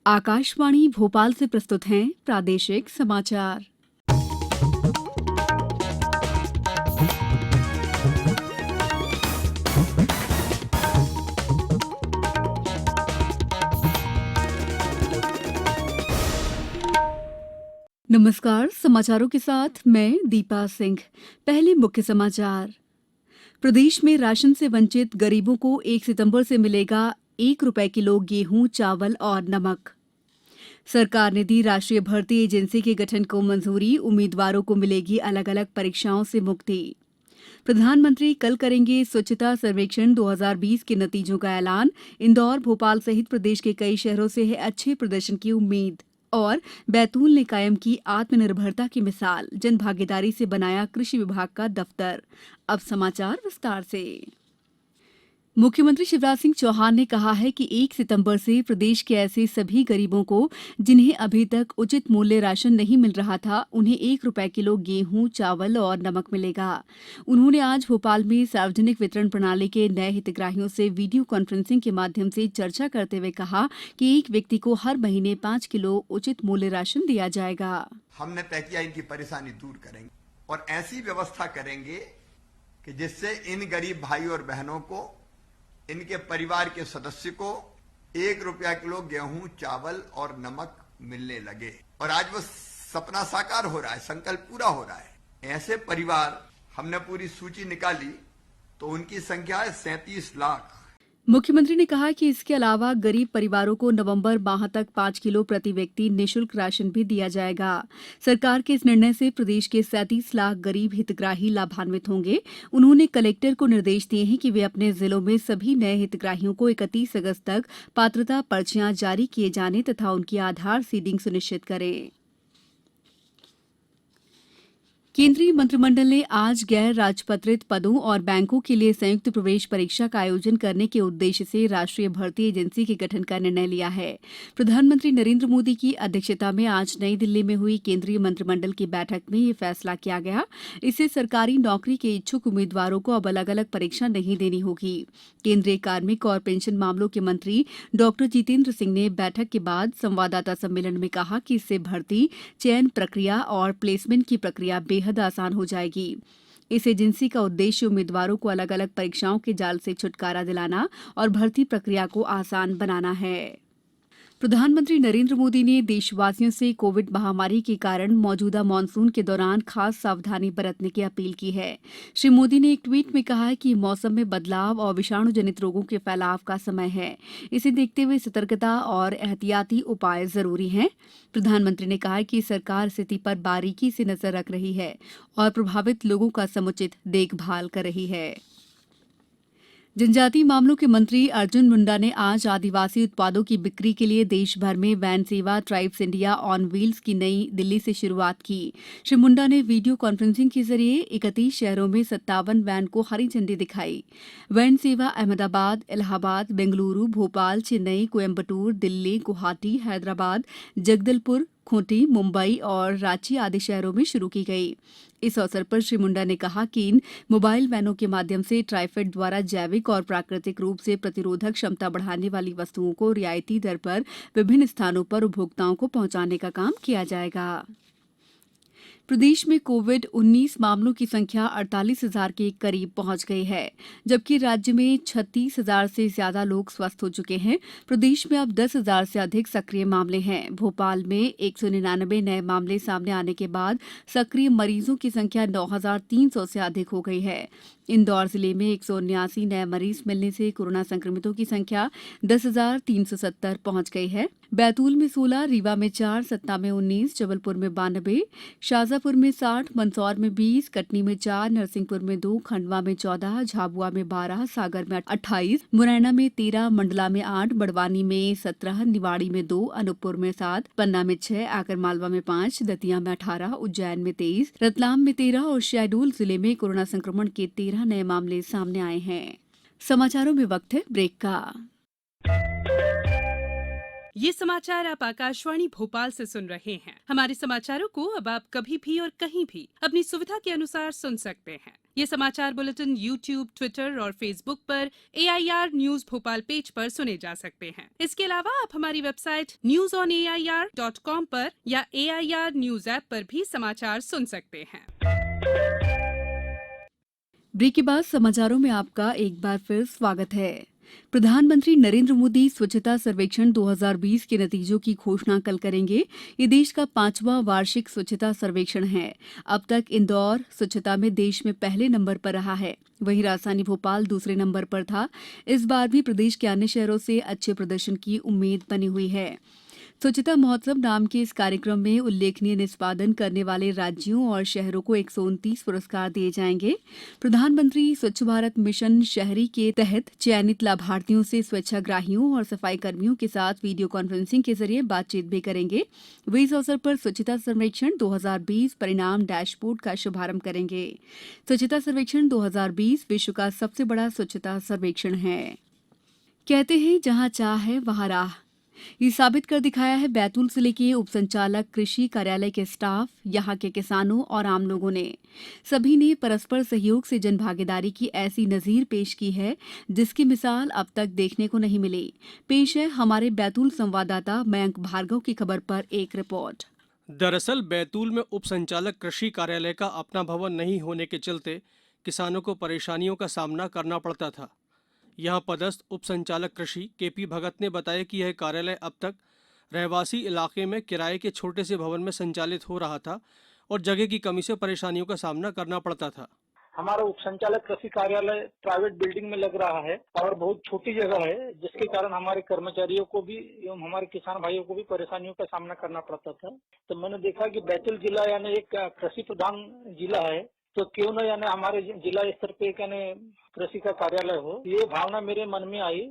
आकाशवाणी भोपाल से प्रस्तुत हैं प्रादेशिक समाचार। नमस्कार, समाचारों के साथ मैं दीपा सिंह। पहले मुख्य समाचार। प्रदेश में राशन से वंचित गरीबों को 1 सितंबर से मिलेगा 1 रुपए किलो गेहूं, चावल और नमक। सरकार ने दी राष्ट्रीय भर्ती एजेंसी के गठन को मंजूरी, उम्मीदवारों को मिलेगी अलग अलग परीक्षाओं से मुक्ति। प्रधानमंत्री कल करेंगे स्वच्छता सर्वेक्षण 2020 के नतीजों का ऐलान। इंदौर, भोपाल सहित प्रदेश के कई शहरों से है अच्छे प्रदर्शन की उम्मीद। और बैतूल ने कायम की आत्मनिर्भरता की मिसाल, जन भागीदारी से बनाया कृषि विभाग का दफ्तर। अब समाचार विस्तार से। मुख्यमंत्री शिवराज सिंह चौहान ने कहा है कि 1 सितंबर से प्रदेश के ऐसे सभी गरीबों को जिन्हें अभी तक उचित मूल्य राशन नहीं मिल रहा था, उन्हें 1 रुपए किलो गेहूं, चावल और नमक मिलेगा। उन्होंने आज भोपाल में सार्वजनिक वितरण प्रणाली के नए हितग्राहियों से वीडियो कॉन्फ्रेंसिंग के माध्यम से चर्चा करते हुए कहा कि एक व्यक्ति को हर महीने 5 किलो उचित मूल्य राशन दिया जाएगा। हमने तय किया इनकी परेशानी दूर करेंगे और ऐसी व्यवस्था करेंगे कि जिससे इन गरीब भाई और बहनों को, इनके परिवार के सदस्य को 1 रुपया किलो गेहूं, चावल और नमक मिलने लगे। और आज वो सपना साकार हो रहा है, संकल्प पूरा हो रहा है। ऐसे परिवार हमने पूरी सूची निकाली तो उनकी संख्या है 37 लाख। मुख्यमंत्री ने कहा कि इसके अलावा गरीब परिवारों को नवंबर माह तक 5 किलो प्रति व्यक्ति निःशुल्क राशन भी दिया जाएगा। सरकार के इस निर्णय से प्रदेश के 37 लाख गरीब हितग्राही लाभान्वित होंगे। उन्होंने कलेक्टर को निर्देश दिए हैं कि वे अपने जिलों में सभी नए हितग्राहियों को 31 अगस्त तक पात्रता पर्चियां जारी किए जाने तथा उनकी आधार सीडिंग सुनिश्चित करें। केंद्रीय मंत्रिमंडल ने आज गैर राजपत्रित पदों और बैंकों के लिए संयुक्त प्रवेश परीक्षा का आयोजन करने के उद्देश्य से राष्ट्रीय भर्ती एजेंसी के गठन का निर्णय लिया है। प्रधानमंत्री नरेंद्र मोदी की अध्यक्षता में आज नई दिल्ली में हुई केंद्रीय मंत्रिमंडल की बैठक में यह फैसला किया गया। इससे सरकारी नौकरी के इच्छुक उम्मीदवारों को अब अलग अलग परीक्षा नहीं देनी होगी। केंद्रीय कार्मिक और पेंशन मामलों के मंत्री डॉक्टर जितेंद्र सिंह ने बैठक के बाद संवाददाता सम्मेलन में कहा कि इससे भर्ती, चयन प्रक्रिया और प्लेसमेंट की प्रक्रिया बेहद आसान हो जाएगी। इस एजेंसी का उद्देश्य उम्मीदवारों को अलग अलग परीक्षाओं के जाल से छुटकारा दिलाना और भर्ती प्रक्रिया को आसान बनाना है। प्रधानमंत्री नरेंद्र मोदी ने देशवासियों से कोविड महामारी के कारण मौजूदा मानसून के दौरान खास सावधानी बरतने की अपील की है। श्री मोदी ने एक ट्वीट में कहा है कि मौसम में बदलाव और विषाणु जनित रोगों के फैलाव का समय है। इसे देखते हुए सतर्कता और एहतियाती उपाय जरूरी हैं। प्रधानमंत्री ने कहा कि सरकार स्थिति पर बारीकी से नजर रख रही है और प्रभावित लोगों का समुचित देखभाल कर रही है। जनजातीय मामलों के मंत्री अर्जुन मुंडा ने आज आदिवासी उत्पादों की बिक्री के लिए देश भर में वैन सेवा ट्राइब्स इंडिया ऑन व्हील्स की नई दिल्ली से शुरुआत की। श्री मुंडा ने वीडियो कॉन्फ्रेंसिंग के जरिए 31 शहरों में 57 वैन को हरी झंडी दिखाई। वैन सेवा अहमदाबाद, इलाहाबाद, बेंगलुरु, भोपाल, चेन्नई, कोयम्बटूर, दिल्ली, गुवाहाटी, हैदराबाद, जगदलपुर, खूंटी, मुंबई और रांची आदि शहरों में शुरू की गई। इस अवसर पर श्री मुंडा ने कहा कि इन मोबाइल वैनों के माध्यम से ट्राइफेड द्वारा जैविक और प्राकृतिक रूप से प्रतिरोधक क्षमता बढ़ाने वाली वस्तुओं को रियायती दर पर विभिन्न स्थानों पर उपभोक्ताओं को पहुंचाने का काम किया जाएगा। प्रदेश में कोविड-19 मामलों की संख्या 48,000 के करीब पहुंच गई है, जबकि राज्य में 36,000 से ज्यादा लोग स्वस्थ हो चुके हैं। प्रदेश में अब 10,000 से अधिक सक्रिय मामले हैं। भोपाल में 199 नए मामले सामने आने के बाद सक्रिय मरीजों की संख्या 9,300 से अधिक हो गई है। इंदौर जिले में 179 नए मरीज मिलने से कोरोना संक्रमितों की संख्या 10,370 पहुंच गई है। बैतूल में 16, रीवा में 4, सतना में 19, जबलपुर में 92, शाजापुर में 60, मंदसौर में 20, कटनी में 4, नरसिंहपुर में 2, खंडवा में 14, झाबुआ में 12, सागर में 28, मुरैना में 13, मंडला में 8, बड़वानी में 17, निवाड़ी में 2, अनूपपुर में 7, पन्ना में 6, आगरमालवा में 5, दतिया में 18, उज्जैन में 23, रतलाम में 13 और शहडोल जिले में कोरोना संक्रमण के 13 नए मामले सामने आए हैं। समाचारों में वक्त है ब्रेक का। ये समाचार आप आकाशवाणी भोपाल से सुन रहे हैं। हमारे समाचारों को अब आप कभी भी और कहीं भी अपनी सुविधा के अनुसार सुन सकते हैं। ये समाचार बुलेटिन YouTube, ट्विटर और फेसबुक पर AIR न्यूज भोपाल पेज पर सुने जा सकते हैं। इसके अलावा आप हमारी वेबसाइट newsonair.com पर या AIR न्यूज ऐप पर भी समाचार सुन सकते हैं। ब्रेक के बाद समाचारों में आपका एक बार फिर स्वागत है। प्रधानमंत्री नरेंद्र मोदी स्वच्छता सर्वेक्षण 2020 के नतीजों की घोषणा कल करेंगे। ये देश का 5वां वार्षिक स्वच्छता सर्वेक्षण है। अब तक इंदौर स्वच्छता में देश में पहले नंबर पर रहा है, वहीं राजधानी भोपाल दूसरे नंबर पर था। इस बार भी प्रदेश के अन्य शहरों से अच्छे प्रदर्शन की उम्मीद बनी हुई है। स्वच्छता महोत्सव नाम के इस कार्यक्रम में उल्लेखनीय निष्पादन करने वाले राज्यों और शहरों को 129 पुरस्कार दिए जाएंगे। प्रधानमंत्री स्वच्छ भारत मिशन शहरी के तहत चयनित लाभार्थियों से स्वच्छाग्राहियों और सफाई कर्मियों के साथ वीडियो कॉन्फ्रेंसिंग के जरिए बातचीत भी करेंगे। वे इस अवसर पर स्वच्छता सर्वेक्षण 2020 परिणाम डैशबोर्ड का शुभारंभ करेंगे। स्वच्छता सर्वेक्षण 2020 विश्व का सबसे बड़ा स्वच्छता सर्वेक्षण है। कहते हैं जहां चाह है वहां राह। ये साबित कर दिखाया है बैतूल जिले के उपसंचालक कृषि कार्यालय के स्टाफ, यहाँ के किसानों और आम लोगों ने। सभी ने परस्पर सहयोग से जन भागीदारी की ऐसी नजीर पेश की है जिसकी मिसाल अब तक देखने को नहीं मिली। पेश है हमारे बैतूल संवाददाता मयंक भार्गव की खबर पर एक रिपोर्ट। दरअसल बैतूल में उपसंचालक कृषि कार्यालय का अपना भवन नहीं होने के चलते किसानों को परेशानियों का सामना करना पड़ता था। यहां पदस्थ उप संचालक कृषि केपी भगत ने बताया कि यह कार्यालय अब तक रहवासी इलाके में किराए के छोटे से भवन में संचालित हो रहा था और जगह की कमी से परेशानियों का सामना करना पड़ता था। हमारा उप संचालक कृषि कार्यालय प्राइवेट बिल्डिंग में लग रहा है और बहुत छोटी जगह है, जिसके कारण हमारे कर्मचारियों को भी एवं हमारे किसान भाइयों को भी परेशानियों का सामना करना पड़ता था। तो मैंने देखा कि बैतूल जिला यानी एक कृषि प्रधान जिला है, तो क्यों न यानी हमारे जिला स्तर पे यानी कृषि का कार्यालय हो। ये भावना मेरे मन में आई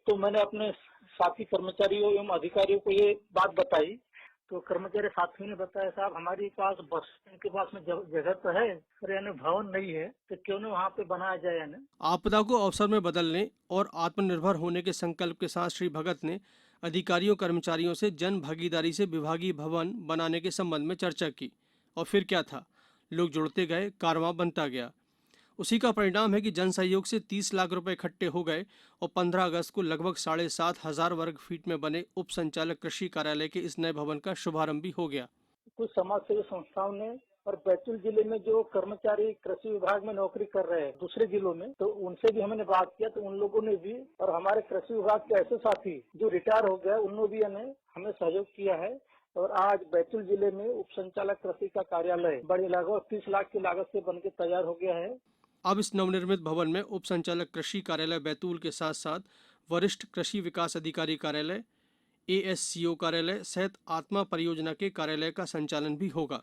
तो मैंने अपने साथी कर्मचारियों एवं अधिकारियों को ये बात बताई। तो कर्मचारी साथियों ने बताया, साहब हमारे पास बस स्टैंड के पास में जगह तो है पर यानी भवन नहीं है, तो क्यों न वहाँ पे बनाया जाए। यानी आपदा को अवसर में बदलने और आत्मनिर्भर होने के संकल्प के साथ श्री भगत ने अधिकारियों कर्मचारियों से जन भागीदारी से विभागीय भवन बनाने के संबंध में चर्चा की और फिर क्या था, लोग जुड़ते गए, कारवां बनता गया। उसी का परिणाम है कि जन सहयोग से 30 लाख रुपए इकट्ठे हो गए और 15 अगस्त को लगभग 7,500 वर्ग फीट में बने उप संचालक कृषि कार्यालय के इस नए भवन का शुभारंभ भी हो गया। कुछ समाज सेवी संस्थाओं ने और बैतूल जिले में जो कर्मचारी कृषि विभाग में नौकरी कर रहे हैं दूसरे जिलों में, तो उनसे भी हमने बात किया, तो उन लोगों ने भी और हमारे कृषि विभाग के ऐसे साथी जो रिटायर हो गए उन्होंने भी हमें सहयोग किया है। और आज बैतूल जिले में उप संचालक कृषि का कार्यालय बड़ी लगभग 30 लाख की लागत से बनकर तैयार हो गया है। अब इस नवनिर्मित भवन में उप संचालक कृषि कार्यालय बैतूल के साथ साथ वरिष्ठ कृषि विकास अधिकारी कार्यालय, ASCO कार्यालय सहित आत्मा परियोजना के कार्यालय का संचालन भी होगा।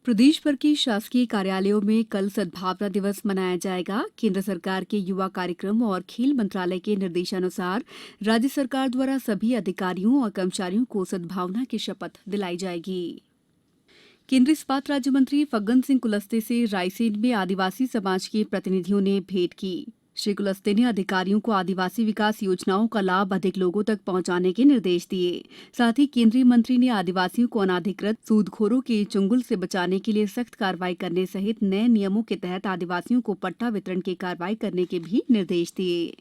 प्रदेश भर के शासकीय कार्यालयों में कल सद्भावना दिवस मनाया जाएगा। केंद्र सरकार के युवा कार्यक्रम और खेल मंत्रालय के निर्देशानुसार राज्य सरकार द्वारा सभी अधिकारियों और कर्मचारियों को सद्भावना की शपथ दिलाई जाएगी। केंद्रीय इस्पात राज्य मंत्री फग्गन सिंह कुलस्ते से रायसेन में आदिवासी समाज के प्रतिनिधियों ने भेंट की। श्री कुलस्ते ने अधिकारियों को आदिवासी विकास योजनाओं का लाभ अधिक लोगों तक पहुंचाने के निर्देश दिए। साथ ही केंद्रीय मंत्री ने आदिवासियों को अनाधिकृत सूदखोरों के चुंगल से बचाने के लिए सख्त कार्रवाई करने सहित नए नियमों के तहत आदिवासियों को पट्टा वितरण की कार्रवाई करने के भी निर्देश दिए।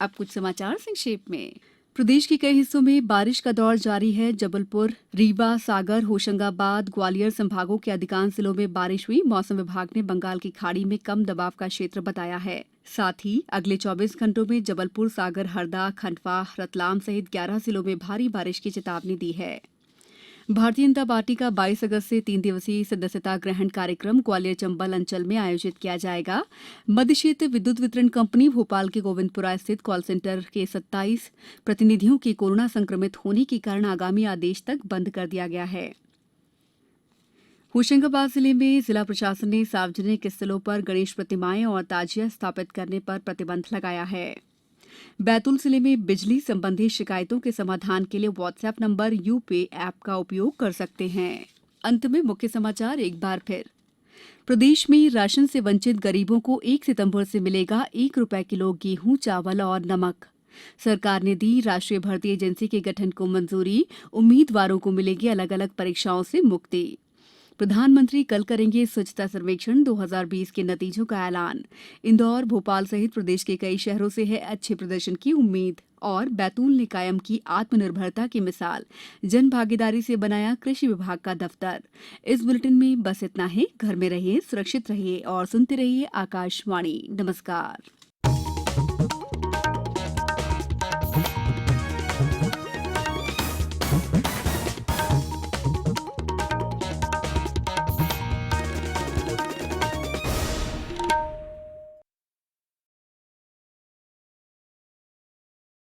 अब कुछ समाचार संक्षेप में। प्रदेश के कई हिस्सों में बारिश का दौर जारी है। जबलपुर, रीवा, सागर, होशंगाबाद, ग्वालियर संभागों के अधिकांश जिलों में बारिश हुई। मौसम विभाग ने बंगाल की खाड़ी में कम दबाव का क्षेत्र बताया है। साथ ही अगले 24 घंटों में जबलपुर, सागर, हरदा, खंडवा, रतलाम सहित 11 जिलों में भारी बारिश की चेतावनी दी है। भारतीय जनता पार्टी का 22 अगस्त से 3 दिवसीय सदस्यता ग्रहण कार्यक्रम ग्वालियर चंबल अंचल में आयोजित किया जाएगा। मध्य क्षेत्र विद्युत वितरण कंपनी भोपाल के गोविंदपुरा स्थित कॉल सेंटर के 27 प्रतिनिधियों के कोरोना संक्रमित होने के कारण आगामी आदेश तक बंद कर दिया गया है। होशंगाबाद जिले में जिला प्रशासन ने सार्वजनिक स्थलों पर गणेश प्रतिमाएं और ताजिया स्थापित करने पर प्रतिबंध लगाया है। बैतूल जिले में बिजली संबंधी शिकायतों के समाधान के लिए व्हाट्सएप नंबर यूपे ऐप का उपयोग कर सकते हैं। अंत में मुख्य समाचार एक बार फिर। प्रदेश में राशन से वंचित गरीबों को 1 सितंबर से मिलेगा 1 रुपए किलो गेहूं, चावल और नमक। सरकार ने दी राष्ट्रीय भर्ती एजेंसी के गठन को मंजूरी। उम्मीदवारों को मिलेगी अलग अलग परीक्षाओं से मुक्ति। प्रधानमंत्री कल करेंगे स्वच्छता सर्वेक्षण 2020 के नतीजों का ऐलान। इंदौर, भोपाल सहित प्रदेश के कई शहरों से है अच्छे प्रदर्शन की उम्मीद। और बैतूल ने कायम की आत्मनिर्भरता की मिसाल, जन भागीदारी से बनाया कृषि विभाग का दफ्तर। इस बुलेटिन में बस इतना ही। घर में रहिए, सुरक्षित रहिए और सुनते रहिए आकाशवाणी। नमस्कार।